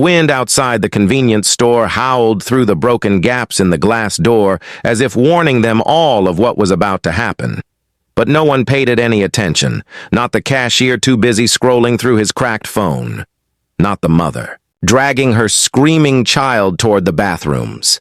wind outside the convenience store howled through the broken gaps in the glass door as if warning them all of what was about to happen. But no one paid it any attention, not the cashier too busy scrolling through his cracked phone. Not the mother, dragging her screaming child toward the bathrooms.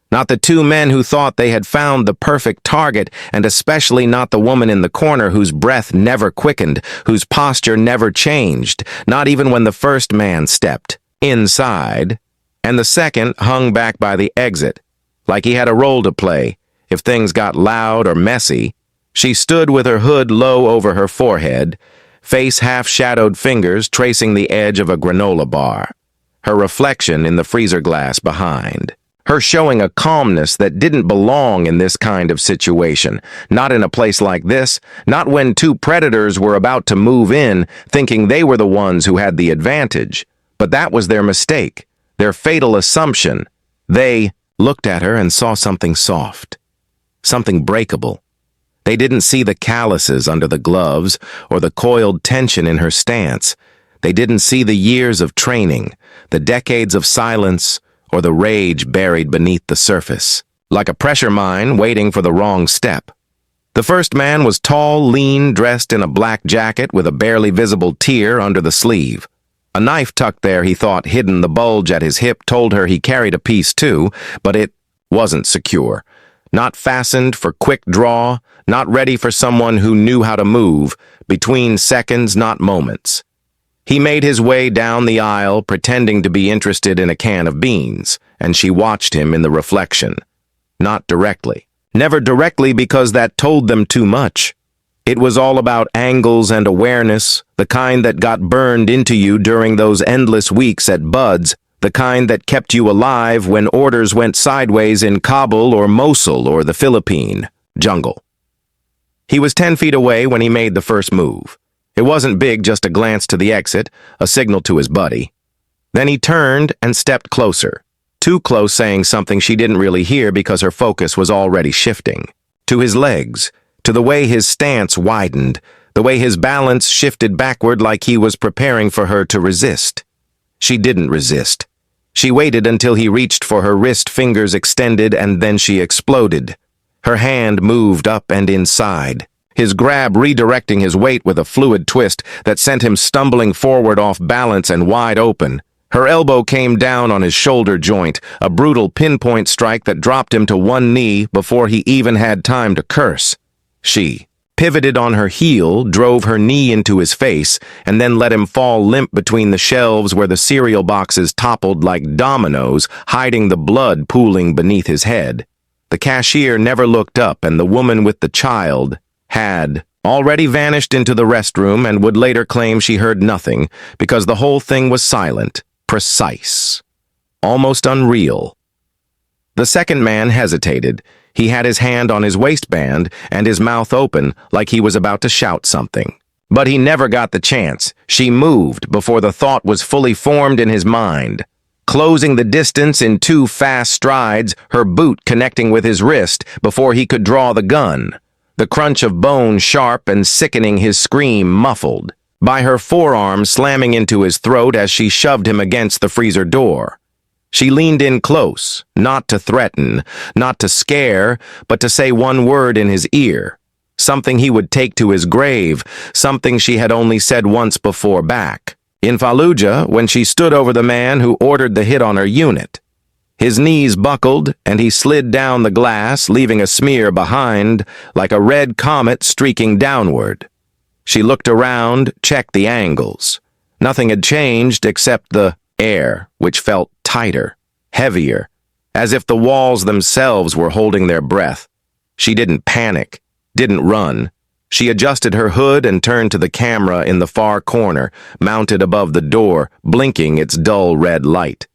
Not the two men who thought they had found the perfect target, and especially not the woman in the corner whose breath never quickened, whose posture never changed, not even when the first man stepped inside, and the second hung back by the exit, like he had a role to play. If things got loud or messy, she stood with her hood low over her forehead, face half-shadowed fingers tracing the edge of a granola bar, her reflection in the freezer glass behind. Her showing a calmness that didn't belong in this kind of situation, not in a place like this, not when two predators were about to move in, thinking they were the ones who had the advantage. But that was their mistake, their fatal assumption. They looked at her and saw something soft, something breakable. They didn't see the calluses under the gloves or the coiled tension in her stance. They didn't see the years of training, the decades of silence, or the rage buried beneath the surface, like a pressure mine waiting for the wrong step. The first man was tall, lean, dressed in a black jacket with a barely visible tear under the sleeve. A knife tucked there, he thought, hidden. The bulge at his hip told her he carried a piece too, but it wasn't secure. Not fastened for quick draw, not ready for someone who knew how to move, between seconds, not moments. He made his way down the aisle, pretending to be interested in a can of beans, and she watched him in the reflection. Not directly. Never directly, because that told them too much. It was all about angles and awareness, the kind that got burned into you during those endless weeks at Bud's, the kind that kept you alive when orders went sideways in Kabul or Mosul or the Philippine jungle. He was 10 feet away when he made the first move. It wasn't big, just a glance to the exit, a signal to his buddy. Then he turned and stepped closer, too close, saying something she didn't really hear because her focus was already shifting. To his legs, to the way his stance widened, the way his balance shifted backward like he was preparing for her to resist. She didn't resist. She waited until he reached for her wrist, fingers extended, and then she exploded. Her hand moved up and inside, his grab redirecting his weight with a fluid twist that sent him stumbling forward off balance and wide open. Her elbow came down on his shoulder joint, a brutal pinpoint strike that dropped him to one knee before he even had time to curse. She pivoted on her heel, drove her knee into his face, and then let him fall limp between the shelves where the cereal boxes toppled like dominoes, hiding the blood pooling beneath his head. The cashier never looked up, and the woman with the child had already vanished into the restroom and would later claim she heard nothing because the whole thing was silent, precise, almost unreal. The second man hesitated. He had his hand on his waistband and his mouth open like he was about to shout something. But he never got the chance. She moved before the thought was fully formed in his mind. Closing the distance in 2 fast strides, her boot connecting with his wrist before he could draw the gun. The crunch of bone sharp and sickening, his scream muffled by her forearm slamming into his throat as she shoved him against the freezer door. She leaned in close, not to threaten, not to scare, but to say one word in his ear, something he would take to his grave, something she had only said once before back, in Fallujah, when she stood over the man who ordered the hit on her unit. His knees buckled, and he slid down the glass, leaving a smear behind, like a red comet streaking downward. She looked around, checked the angles. Nothing had changed except the air, which felt tighter, heavier, as if the walls themselves were holding their breath. She didn't panic, didn't run. She adjusted her hood and turned to the camera in the far corner, mounted above the door, blinking its dull red light.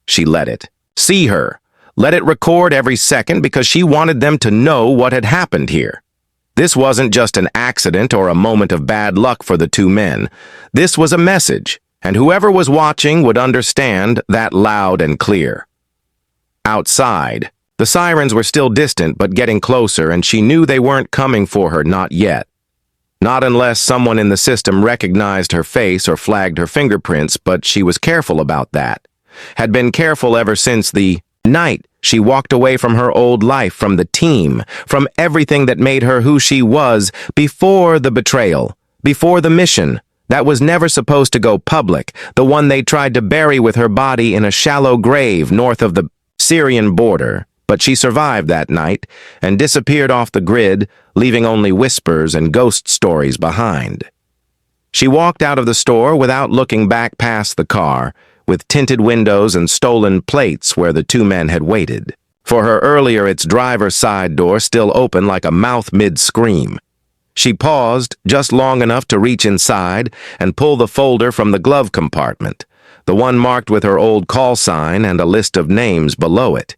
She let it see her, let it record every second because she wanted them to know what had happened here. This wasn't just an accident or a moment of bad luck for the two men. This was a message, and whoever was watching would understand that loud and clear. Outside, the sirens were still distant but getting closer, and she knew they weren't coming for her, not yet. Not unless someone in the system recognized her face or flagged her fingerprints, but she was careful about that. had been careful ever since the night she walked away from her old life, from the team, from everything that made her who she was before the betrayal, before the mission that was never supposed to go public, the one they tried to bury with her body in a shallow grave north of the Syrian border. But she survived that night and disappeared off the grid, leaving only whispers and ghost stories behind. She walked out of the store without looking back past the car, with tinted windows and stolen plates where the two men had waited. For her earlier, its driver's side door still open like a mouth mid-scream. She paused just long enough to reach inside and pull the folder from the glove compartment, the one marked with her old call sign and a list of names below it.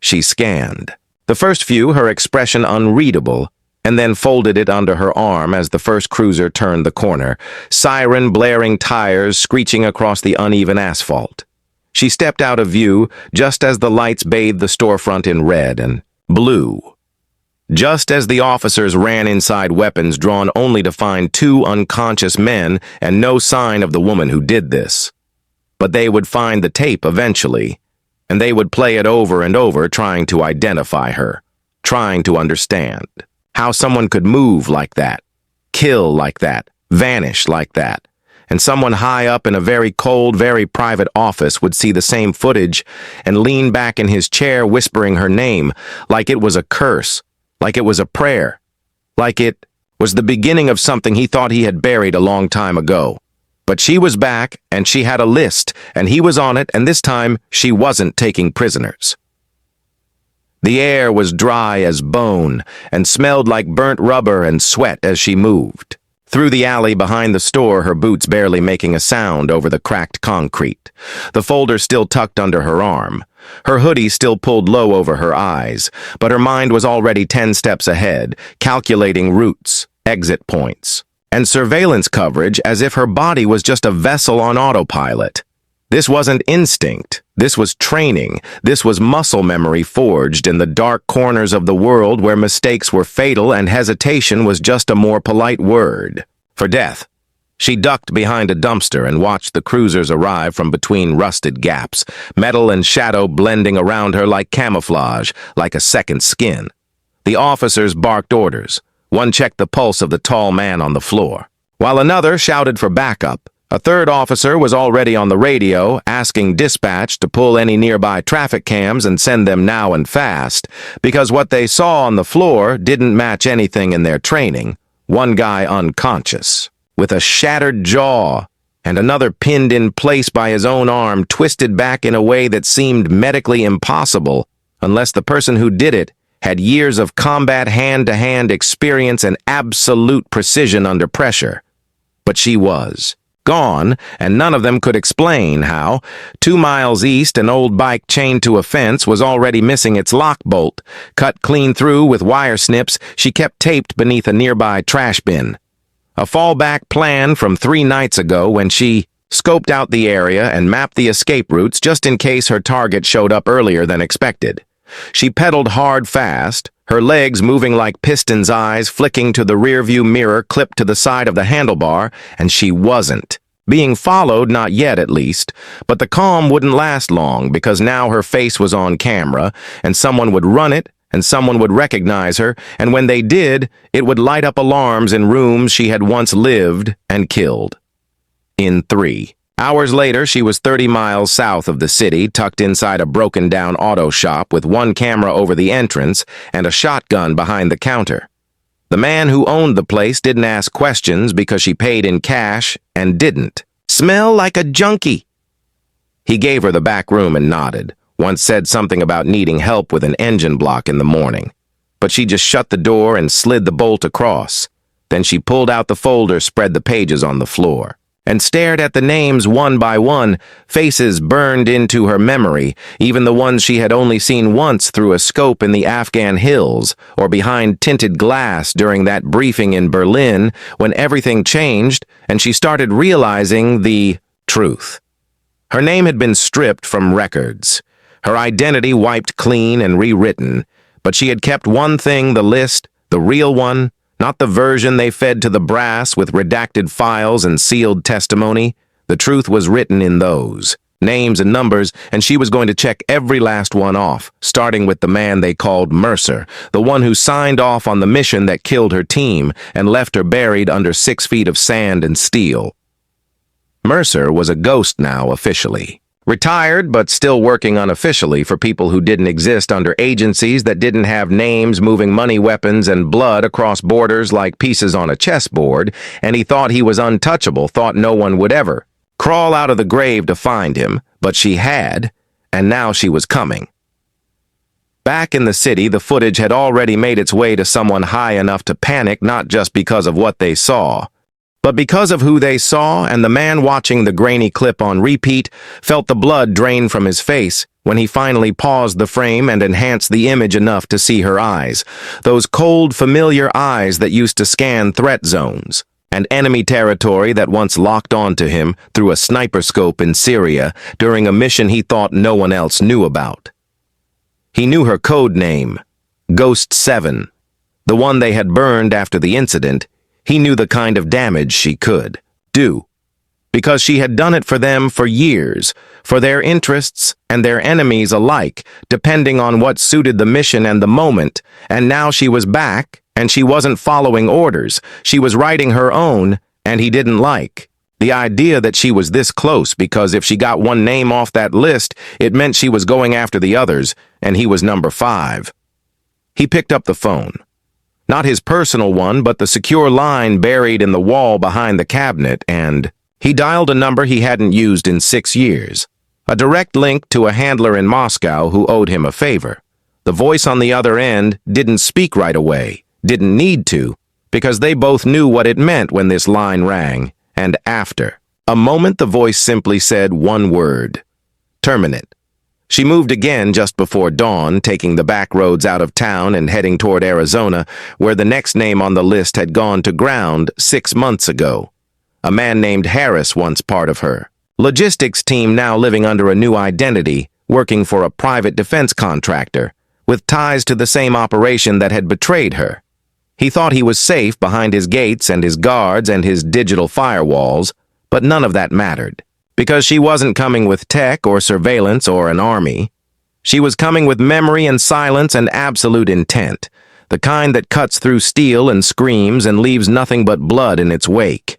She scanned. The first few, her expression unreadable, and then folded it under her arm as the first cruiser turned the corner, siren blaring tires screeching across the uneven asphalt. She stepped out of view just as the lights bathed the storefront in red and blue. Just as the officers ran inside, weapons drawn, only to find two unconscious men and no sign of the woman who did this. But they would find the tape eventually, and they would play it over and over, trying to identify her, trying to understand how someone could move like that, kill like that, vanish like that, and someone high up in a very cold, very private office would see the same footage and lean back in his chair whispering her name like it was a curse, like it was a prayer, like it was the beginning of something he thought he had buried a long time ago. But she was back, and she had a list, and he was on it, and this time she wasn't taking prisoners. The air was dry as bone and smelled like burnt rubber and sweat as she moved. Through the alley behind the store, her boots barely making a sound over the cracked concrete. The folder still tucked under her arm. Her hoodie still pulled low over her eyes, but her mind was already 10 steps ahead, calculating routes, exit points, and surveillance coverage as if her body was just a vessel on autopilot. This wasn't instinct. This was training. This was muscle memory forged in the dark corners of the world where mistakes were fatal and hesitation was just a more polite word for death. She ducked behind a dumpster and watched the cruisers arrive from between rusted gaps, metal and shadow blending around her like camouflage, like a second skin. The officers barked orders. One checked the pulse of the tall man on the floor, while another shouted for backup. A third officer was already on the radio, asking dispatch to pull any nearby traffic cams and send them now and fast, because what they saw on the floor didn't match anything in their training. One guy unconscious, with a shattered jaw, and another pinned in place by his own arm, twisted back in a way that seemed medically impossible, unless the person who did it had years of combat hand-to-hand experience and absolute precision under pressure. But she was gone, and none of them could explain how. 2 miles east, an old bike chained to a fence was already missing its lock bolt. Cut clean through with wire snips, she kept taped beneath a nearby trash bin. A fallback plan from 3 nights ago when she scoped out the area and mapped the escape routes just in case her target showed up earlier than expected. She pedaled hard fast, her legs moving like pistons, eyes flicking to the rearview mirror clipped to the side of the handlebar, and she wasn't being followed, not yet at least. But the calm wouldn't last long, because now her face was on camera, and someone would run it, and someone would recognize her, and when they did, it would light up alarms in rooms she had once lived and killed. In 3 hours later, she was 30 miles south of the city, tucked inside a broken-down auto shop with one camera over the entrance and a shotgun behind the counter. The man who owned the place didn't ask questions because she paid in cash and didn't smell like a junkie. He gave her the back room and nodded, once said something about needing help with an engine block in the morning. But she just shut the door and slid the bolt across. Then she pulled out the folder, spread the pages on the floor, and stared at the names one by one. Faces burned into her memory, even the ones she had only seen once through a scope in the Afghan hills or behind tinted glass during that briefing in Berlin when everything changed and she started realizing the truth. Her name had been stripped from records, her identity wiped clean and rewritten, but she had kept one thing, the list, the real one, not the version they fed to the brass with redacted files and sealed testimony. The truth was written in those. names and numbers, and she was going to check every last one off, starting with the man they called Mercer, the one who signed off on the mission that killed her team and left her buried under 6 feet of sand and steel. Mercer was a ghost now officially. Retired, but still working unofficially for people who didn't exist under agencies that didn't have names, moving money, weapons, and blood across borders like pieces on a chessboard, and he thought he was untouchable, thought no one would ever crawl out of the grave to find him, but she had, and now she was coming. Back in the city, the footage had already made its way to someone high enough to panic, not just because of what they saw, but because of who they saw, and the man watching the grainy clip on repeat felt the blood drain from his face when he finally paused the frame and enhanced the image enough to see her eyes, those cold, familiar eyes that used to scan threat zones and enemy territory that once locked onto him through a sniper scope in Syria during a mission he thought no one else knew about. He knew her code name, Ghost 7, the one they had burned after the incident. He knew the kind of damage she could do, because she had done it for them for years, for their interests and their enemies alike, depending on what suited the mission and the moment, and now she was back, and she wasn't following orders. She was writing her own, and he didn't like the idea that she was this close, because if she got one name off that list, it meant she was going after the others, and he was number 5. He picked up the phone. Not his personal one, but the secure line buried in the wall behind the cabinet, and he dialed a number he hadn't used in 6 years. A direct link to a handler in Moscow who owed him a favor. The voice on the other end didn't speak right away, didn't need to, because they both knew what it meant when this line rang, and after a moment the voice simply said one word: terminate. She moved again just before dawn, taking the back roads out of town and heading toward Arizona, where the next name on the list had gone to ground 6 months ago. A man named Harris, once part of her logistics team, now living under a new identity, working for a private defense contractor, with ties to the same operation that had betrayed her. He thought he was safe behind his gates and his guards and his digital firewalls, but none of that mattered. Because she wasn't coming with tech or surveillance or an army. She was coming with memory and silence and absolute intent, the kind that cuts through steel and screams and leaves nothing but blood in its wake.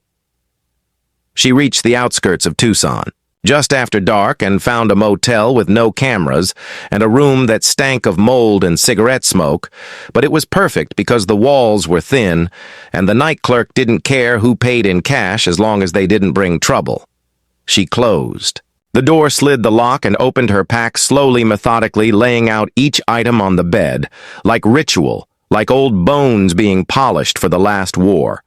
She reached the outskirts of Tucson, just after dark, and found a motel with no cameras and a room that stank of mold and cigarette smoke, but it was perfect because the walls were thin and the night clerk didn't care who paid in cash as long as they didn't bring trouble. She closed. The door slid the lock and opened her pack slowly, methodically, laying out each item on the bed, like ritual, like old bones being polished for the last war.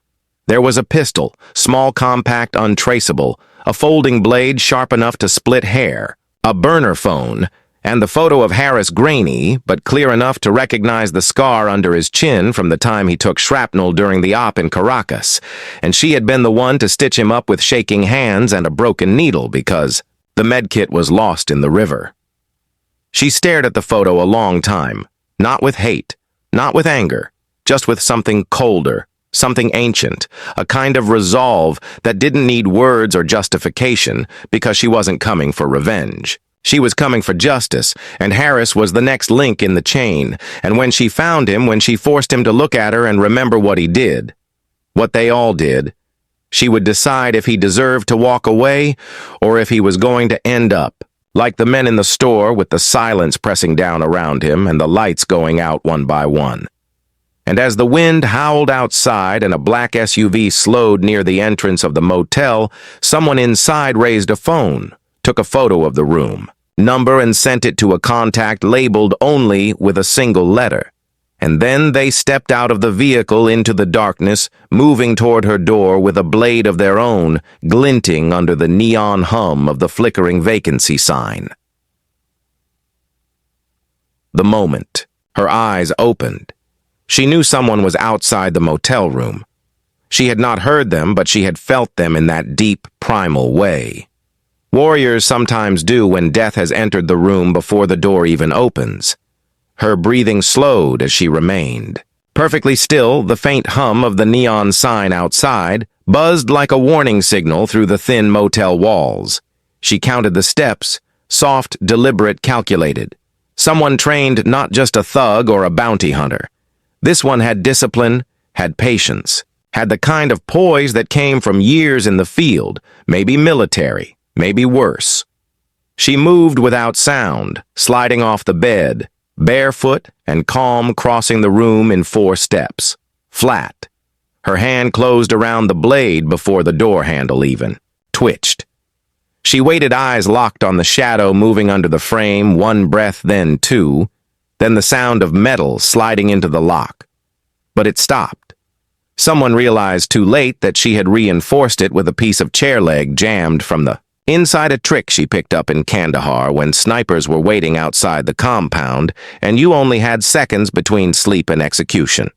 There was a pistol, small, compact, untraceable, a folding blade sharp enough to split hair, a burner phone, and the photo of Harris grainy, but clear enough to recognize the scar under his chin from the time he took shrapnel during the op in Caracas, and she had been the one to stitch him up with shaking hands and a broken needle because the medkit was lost in the river. She stared at the photo a long time, not with hate, not with anger, just with something colder, something ancient, a kind of resolve that didn't need words or justification because she wasn't coming for revenge. She was coming for justice, and Harris was the next link in the chain, and when she found him, when she forced him to look at her and remember what he did, what they all did, she would decide if he deserved to walk away or if he was going to end up, like the men in the store with the silence pressing down around him and the lights going out one by one. And as the wind howled outside and a black SUV slowed near the entrance of the motel, someone inside raised a phone, took a photo of the room, number, and sent it to a contact labeled only with a single letter. And then they stepped out of the vehicle into the darkness, moving toward her door with a blade of their own, glinting under the neon hum of the flickering vacancy sign. The moment her eyes opened, she knew someone was outside the motel room. She had not heard them, but she had felt them in that deep, primal way. Warriors sometimes do when death has entered the room before the door even opens. Her breathing slowed as she remained. Perfectly still, the faint hum of the neon sign outside buzzed like a warning signal through the thin motel walls. She counted the steps, soft, deliberate, calculated. Someone trained, not just a thug or a bounty hunter. This one had discipline, had patience, had the kind of poise that came from years in the field, maybe military, maybe worse. She moved without sound, sliding off the bed, barefoot and calm, crossing the room in 4 steps. Flat. Her hand closed around the blade before the door handle even. Twitched. She waited, eyes locked on the shadow moving under the frame, 1 breath, then 2, then the sound of metal sliding into the lock. But it stopped. Someone realized too late that she had reinforced it with a piece of chair leg jammed from the inside, a trick she picked up in Kandahar when snipers were waiting outside the compound and you only had seconds between sleep and execution.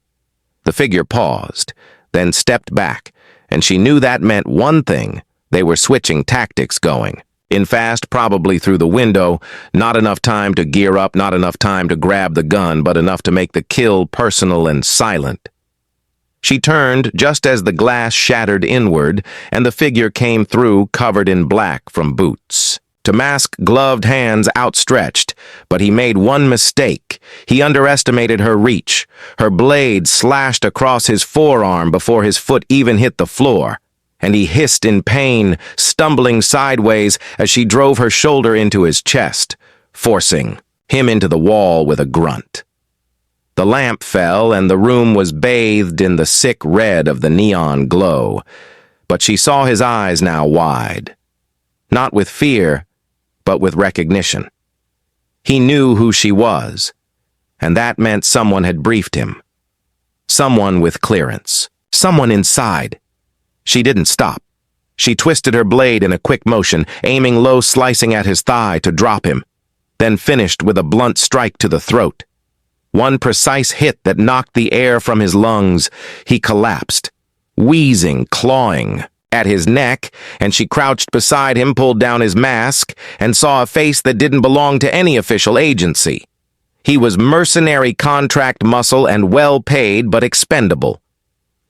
The figure paused, then stepped back, and she knew that meant one thing. They were switching tactics going. In fast, probably through the window, not enough time to gear up, not enough time to grab the gun, but enough to make the kill personal and silent. She turned just as the glass shattered inward, and the figure came through covered in black from boots, to mask gloved hands outstretched, but he made one mistake. He underestimated her reach. Her blade slashed across his forearm before his foot even hit the floor, and he hissed in pain, stumbling sideways as she drove her shoulder into his chest, forcing him into the wall with a grunt. The lamp fell, and the room was bathed in the sick red of the neon glow, but she saw his eyes now wide. Not with fear, but with recognition. He knew who she was, and that meant someone had briefed him. Someone with clearance. Someone inside. She didn't stop. She twisted her blade in a quick motion, aiming low, slicing at his thigh to drop him, then finished with a blunt strike to the throat. One precise hit that knocked the air from his lungs. He collapsed, wheezing, clawing at his neck, and she crouched beside him, pulled down his mask, and saw a face that didn't belong to any official agency. He was mercenary contract muscle and well paid but expendable.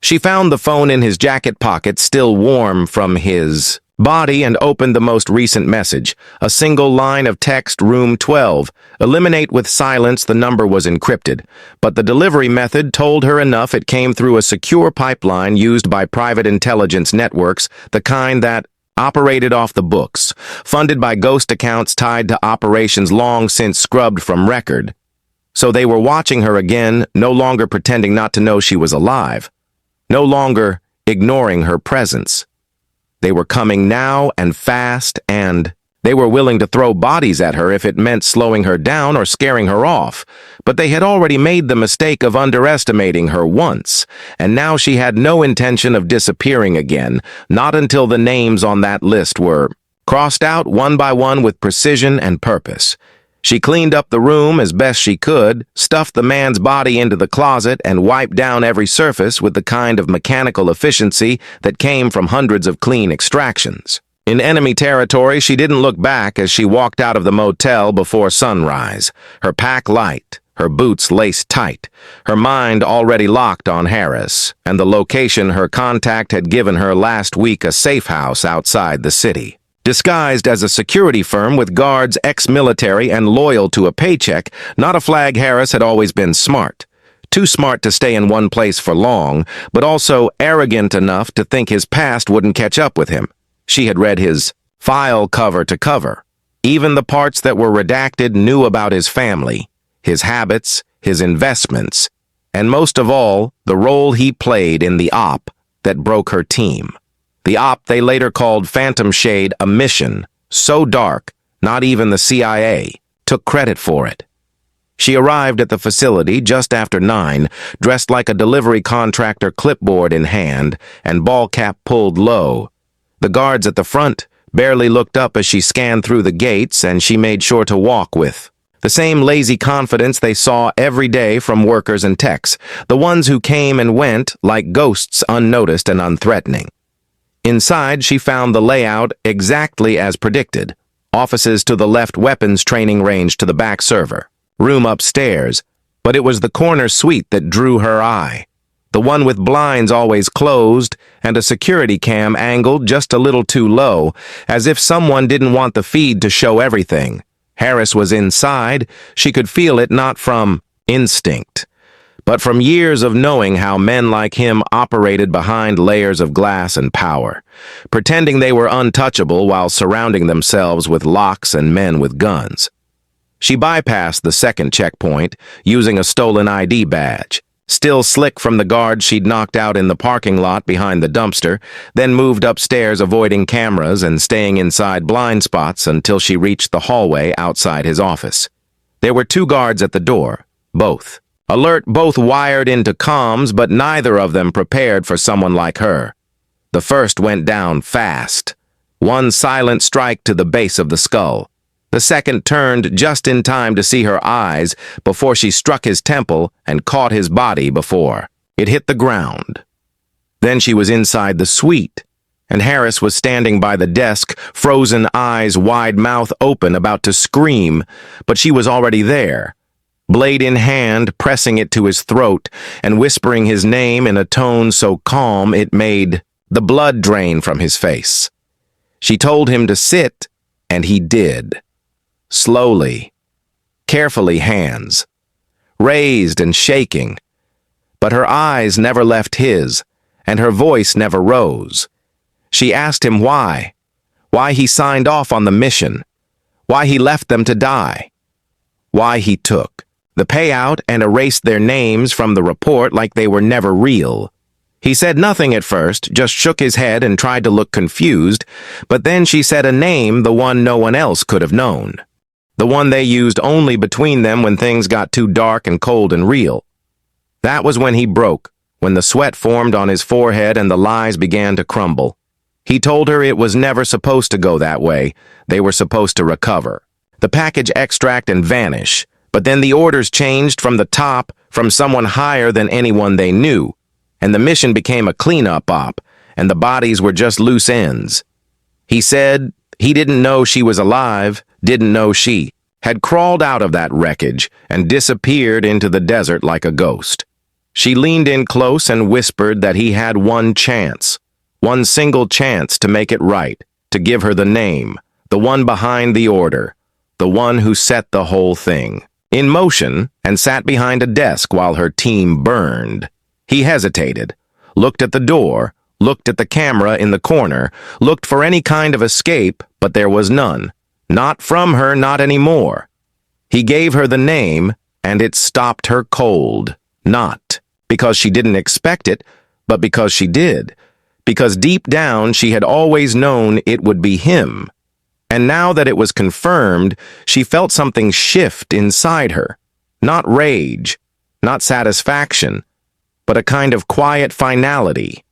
She found the phone in his jacket pocket, still warm from his body, and opened the most recent message. A single line of text, room 12. Eliminate with silence. The number was encrypted, but the delivery method told her enough. It came through a secure pipeline used by private intelligence networks, the kind that operated off the books, funded by ghost accounts tied to operations long since scrubbed from record. So they were watching her again, no longer pretending not to know she was alive, no longer ignoring her presence. They were coming now and fast, and they were willing to throw bodies at her if it meant slowing her down or scaring her off. But they had already made the mistake of underestimating her once, and now she had no intention of disappearing again, not until the names on that list were crossed out one by one with precision and purpose. She cleaned up the room as best she could, stuffed the man's body into the closet, and wiped down every surface with the kind of mechanical efficiency that came from hundreds of clean extractions. In enemy territory, she didn't look back as she walked out of the motel before sunrise, her pack light, her boots laced tight, her mind already locked on Harris and the location her contact had given her last week, a safe house outside the city. Disguised as a security firm with guards ex-military and loyal to a paycheck, not a flag, Harris had always been smart. Too smart to stay in one place for long, but also arrogant enough to think his past wouldn't catch up with him. She had read his file cover to cover. Even the parts that were redacted knew about his family, his habits, his investments, and most of all, the role he played in the op that broke her team. The op they later called Phantom Shade, a mission so dark, not even the CIA took credit for it. She arrived at the facility just after 9, dressed like a delivery contractor, clipboard in hand and ball cap pulled low. The guards at the front barely looked up as she scanned through the gates, and she made sure to walk with the same lazy confidence they saw every day from workers and techs, the ones who came and went like ghosts, unnoticed and unthreatening. Inside, she found the layout exactly as predicted. Offices to the left, weapons training range to the back, server room upstairs, but it was the corner suite that drew her eye. The one with blinds always closed and a security cam angled just a little too low, as if someone didn't want the feed to show everything. Harris was inside. She could feel it not from instinct, but from years of knowing how men like him operated behind layers of glass and power, pretending they were untouchable while surrounding themselves with locks and men with guns. She bypassed the second checkpoint, using a stolen ID badge, still slick from the guard she'd knocked out in the parking lot behind the dumpster, then moved upstairs avoiding cameras and staying inside blind spots until she reached the hallway outside his office. There were 2 guards at the door, both alert, both wired into comms, but neither of them prepared for someone like her. The first went down fast, one silent strike to the base of the skull. The second turned just in time to see her eyes before she struck his temple and caught his body before it hit the ground. Then she was inside the suite, and Harris was standing by the desk, frozen eyes wide, mouth open, about to scream, but she was already there, blade in hand, pressing it to his throat and whispering his name in a tone so calm it made the blood drain from his face. She told him to sit, and he did. Slowly, carefully, hands raised and shaking, but her eyes never left his, and her voice never rose. She asked him why he signed off on the mission, why he left them to die, why he took the payout and erased their names from the report like they were never real. He said nothing at first, just shook his head and tried to look confused, but then she said a name, the one no one else could have known. The one they used only between them when things got too dark and cold and real. That was when he broke, when the sweat formed on his forehead and the lies began to crumble. He told her it was never supposed to go that way. They were supposed to recover, the package extract and vanish, but then the orders changed from the top, from someone higher than anyone they knew, and the mission became a cleanup op, and the bodies were just loose ends. He said he didn't know she was alive, didn't know she had crawled out of that wreckage and disappeared into the desert like a ghost. She leaned in close and whispered that he had one chance, one single chance to make it right, to give her the name, the one behind the order, the one who set the whole thing in motion and sat behind a desk while her team burned. He hesitated, looked at the door, looked at the camera in the corner, looked for any kind of escape, but there was none. Not from her, not anymore. He gave her the name, and it stopped her cold. Not because she didn't expect it, but because she did. Because deep down she had always known it would be him. And now that it was confirmed, she felt something shift inside her. Not rage, not satisfaction, but a kind of quiet finality,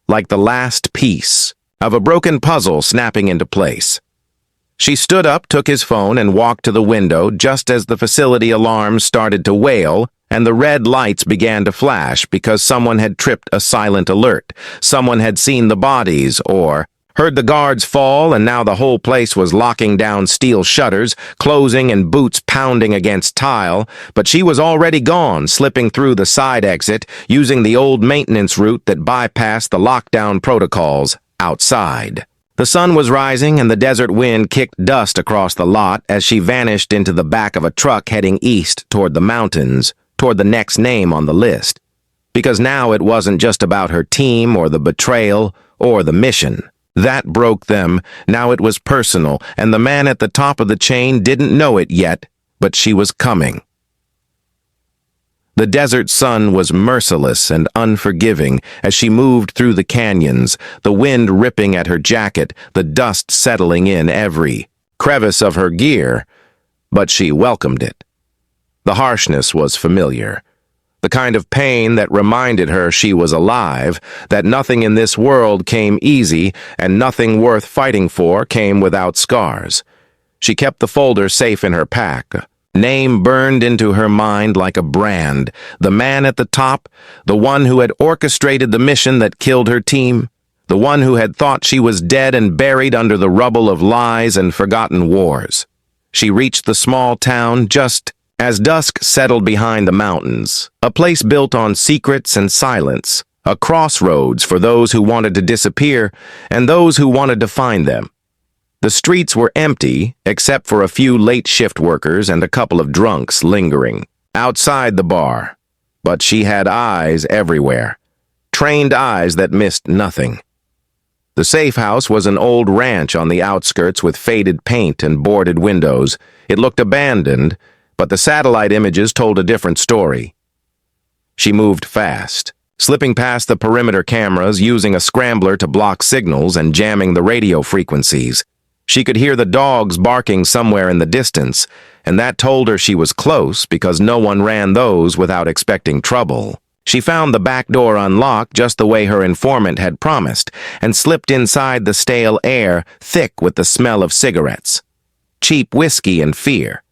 like the last piece of a broken puzzle snapping into place. She stood up, took his phone, and walked to the window just as the facility alarm started to wail and the red lights began to flash because someone had tripped a silent alert. Someone had seen the bodies or heard the guards fall, and now the whole place was locking down steel shutters, closing, and boots pounding against tile. But she was already gone, slipping through the side exit, using the old maintenance route that bypassed the lockdown protocols outside. The sun was rising, and the desert wind kicked dust across the lot as she vanished into the back of a truck heading east toward the mountains, toward the next name on the list. Because now it wasn't just about her team or the betrayal or the mission. That broke them. Now it was personal, and the man at the top of the chain didn't know it yet, but she was coming. The desert sun was merciless and unforgiving as she moved through the canyons, the wind ripping at her jacket, the dust settling in every crevice of her gear, but she welcomed it. The harshness was familiar. The kind of pain that reminded her she was alive, that nothing in this world came easy and nothing worth fighting for came without scars. She kept the folder safe in her pack. Name burned into her mind like a brand. The man at the top, the one who had orchestrated the mission that killed her team, the one who had thought she was dead and buried under the rubble of lies and forgotten wars. She reached the small town just As dusk settled behind the mountains, a place built on secrets and silence, a crossroads for those who wanted to disappear and those who wanted to find them. The streets were empty, except for a few late shift workers and a couple of drunks lingering outside the bar. But she had eyes everywhere, trained eyes that missed nothing. The safe house was an old ranch on the outskirts with faded paint and boarded windows. It looked abandoned, but the satellite images told a different story. She moved fast, slipping past the perimeter cameras, using a scrambler to block signals and jamming the radio frequencies. She could hear the dogs barking somewhere in the distance, and that told her she was close because no one ran those without expecting trouble. She found the back door unlocked just the way her informant had promised and slipped inside the stale air, thick with the smell of cigarettes, cheap whiskey and fear.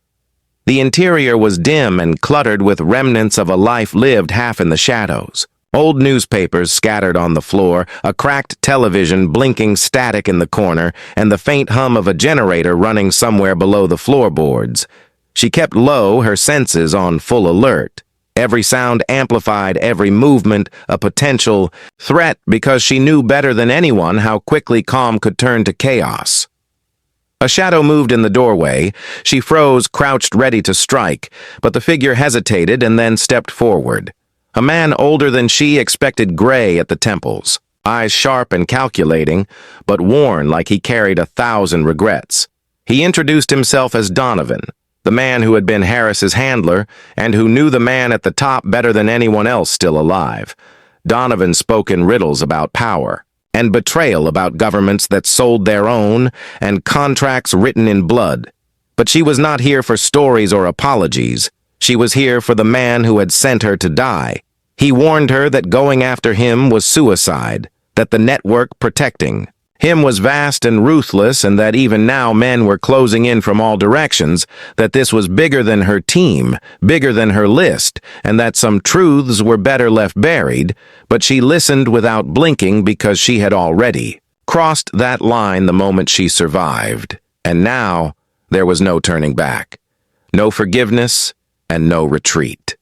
The interior was dim and cluttered with remnants of a life lived half in the shadows. Old newspapers scattered on the floor, a cracked television blinking static in the corner, and the faint hum of a generator running somewhere below the floorboards. She kept low, her senses on full alert. Every sound amplified, every movement a potential threat because she knew better than anyone how quickly calm could turn to chaos. A shadow moved in the doorway. She froze, crouched ready to strike, but the figure hesitated and then stepped forward. A man older than she, expected gray at the temples, eyes sharp and calculating, but worn like he carried 1,000 regrets. He introduced himself as Donovan, the man who had been Harris's handler and who knew the man at the top better than anyone else still alive. Donovan spoke in riddles about power and betrayal, about governments that sold their own and contracts written in blood. But she was not here for stories or apologies. She was here for the man who had sent her to die. He warned her that going after him was suicide, that the network protecting him was vast and ruthless, and that even now men were closing in from all directions, that this was bigger than her team, bigger than her list, and that some truths were better left buried, but she listened without blinking because she had already crossed that line the moment she survived, and now there was no turning back, no forgiveness, and no retreat.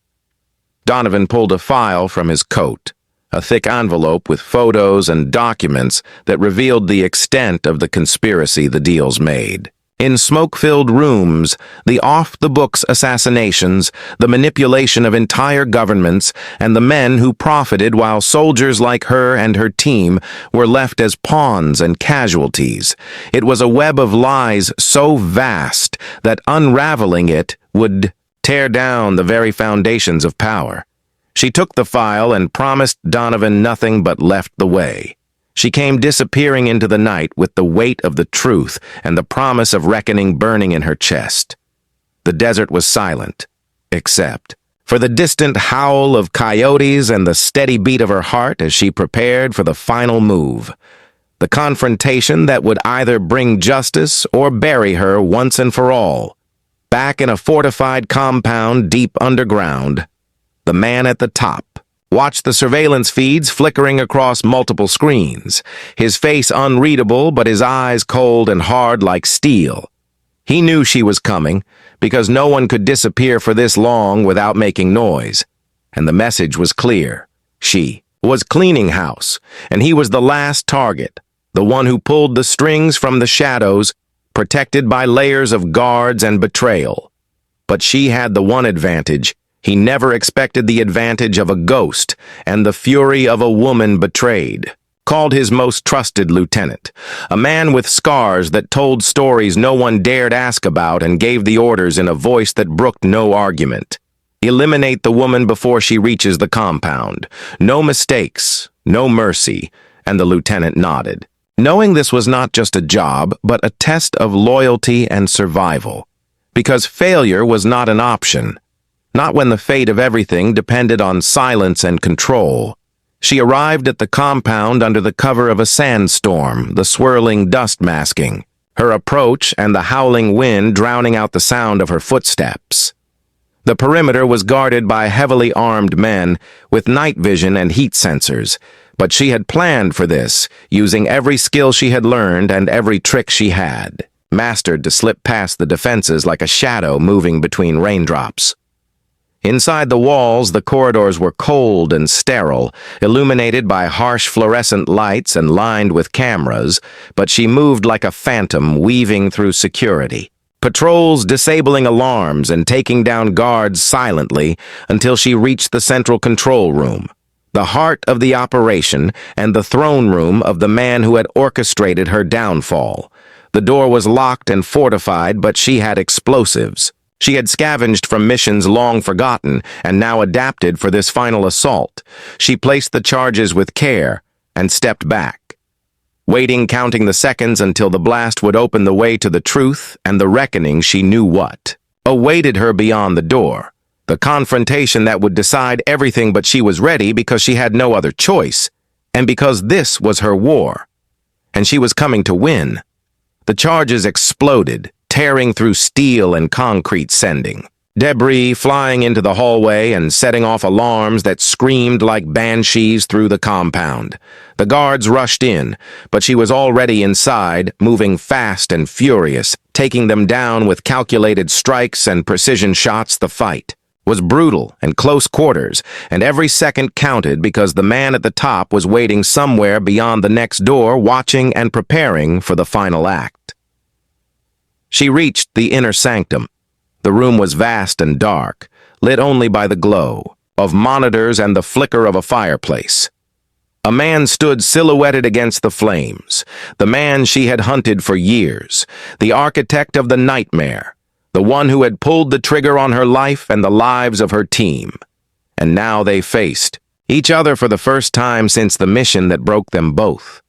Donovan pulled a file from his coat, a thick envelope with photos and documents that revealed the extent of the conspiracy the deals made. In smoke-filled rooms, the off-the-books assassinations, the manipulation of entire governments, and the men who profited while soldiers like her and her team were left as pawns and casualties. It was a web of lies so vast that unraveling it would tear down the very foundations of power. She took the file and promised Donovan nothing but left the way. She came disappearing into the night with the weight of the truth and the promise of reckoning burning in her chest. The desert was silent, except for the distant howl of coyotes and the steady beat of her heart as she prepared for the final move, the confrontation that would either bring justice or bury her once and for all. Back in a fortified compound deep underground, the man at the top watched the surveillance feeds flickering across multiple screens, his face unreadable but his eyes cold and hard like steel. He knew she was coming because no one could disappear for this long without making noise, and the message was clear. She was cleaning house, and he was the last target, the one who pulled the strings from the shadows, protected by layers of guards and betrayal. But she had the one advantage. He never expected the advantage of a ghost and the fury of a woman betrayed. Called his most trusted lieutenant, a man with scars that told stories no one dared ask about and gave the orders in a voice that brooked no argument. Eliminate the woman before she reaches the compound. No mistakes, no mercy, and the lieutenant nodded, knowing this was not just a job, but a test of loyalty and survival. Because failure was not an option. Not when the fate of everything depended on silence and control. She arrived at the compound under the cover of a sandstorm, the swirling dust masking, her approach and the howling wind drowning out the sound of her footsteps. The perimeter was guarded by heavily armed men with night vision and heat sensors, but she had planned for this, using every skill she had learned and every trick she had. mastered to slip past the defenses like a shadow moving between raindrops. Inside the walls, the corridors were cold and sterile, illuminated by harsh fluorescent lights and lined with cameras, but she moved like a phantom weaving through security. Patrols disabling alarms and taking down guards silently until she reached the central control room, the heart of the operation and the throne room of the man who had orchestrated her downfall. The door was locked and fortified, but she had explosives. She had scavenged from missions long forgotten and now adapted for this final assault. She placed the charges with care and stepped back, waiting, counting the seconds until the blast would open the way to the truth and the reckoning she knew what awaited her beyond the door. The confrontation that would decide everything, but she was ready because she had no other choice, and because this was her war, and she was coming to win. The charges exploded, tearing through steel and concrete, sending debris flying into the hallway and setting off alarms that screamed like banshees through the compound. The guards rushed in, but she was already inside, moving fast and furious, taking them down with calculated strikes and precision shots. The fight was brutal and close quarters, and every second counted because the man at the top was waiting somewhere beyond the next door, watching and preparing for the final act. She reached the inner sanctum. The room was vast and dark, lit only by the glow of monitors and the flicker of a fireplace. A man stood silhouetted against the flames, the man she had hunted for years, the architect of the nightmare, the one who had pulled the trigger on her life and the lives of her team. And now they faced each other for the first time since the mission that broke them both.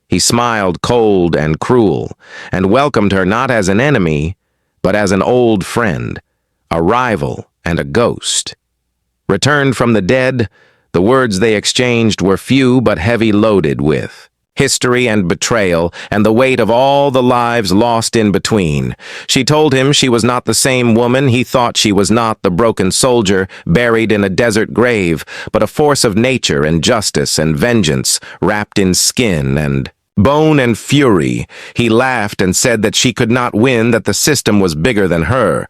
He smiled cold and cruel, and welcomed her not as an enemy, but as an old friend, a rival and a ghost. Returned from the dead, the words they exchanged were few but heavy, loaded with history and betrayal and the weight of all the lives lost in between. She told him she was not the same woman he thought she was, not the broken soldier buried in a desert grave, but a force of nature and justice and vengeance wrapped in skin and bone and fury. He laughed and said that she could not win, that the system was bigger than her,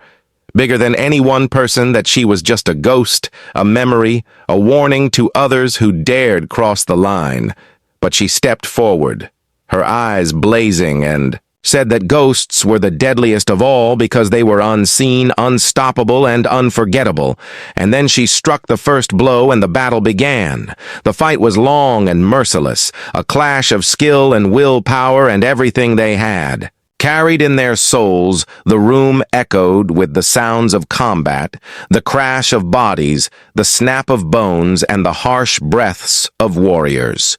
bigger than any one person, that she was just a ghost, a memory, a warning to others who dared cross the line. But she stepped forward, her eyes blazing, and said that ghosts were the deadliest of all because they were unseen, unstoppable, and unforgettable. And then she struck the first blow and the battle began. The fight was long and merciless, a clash of skill and willpower and everything they had. Carried in their souls, the room echoed with the sounds of combat, the crash of bodies, the snap of bones, and the harsh breaths of warriors.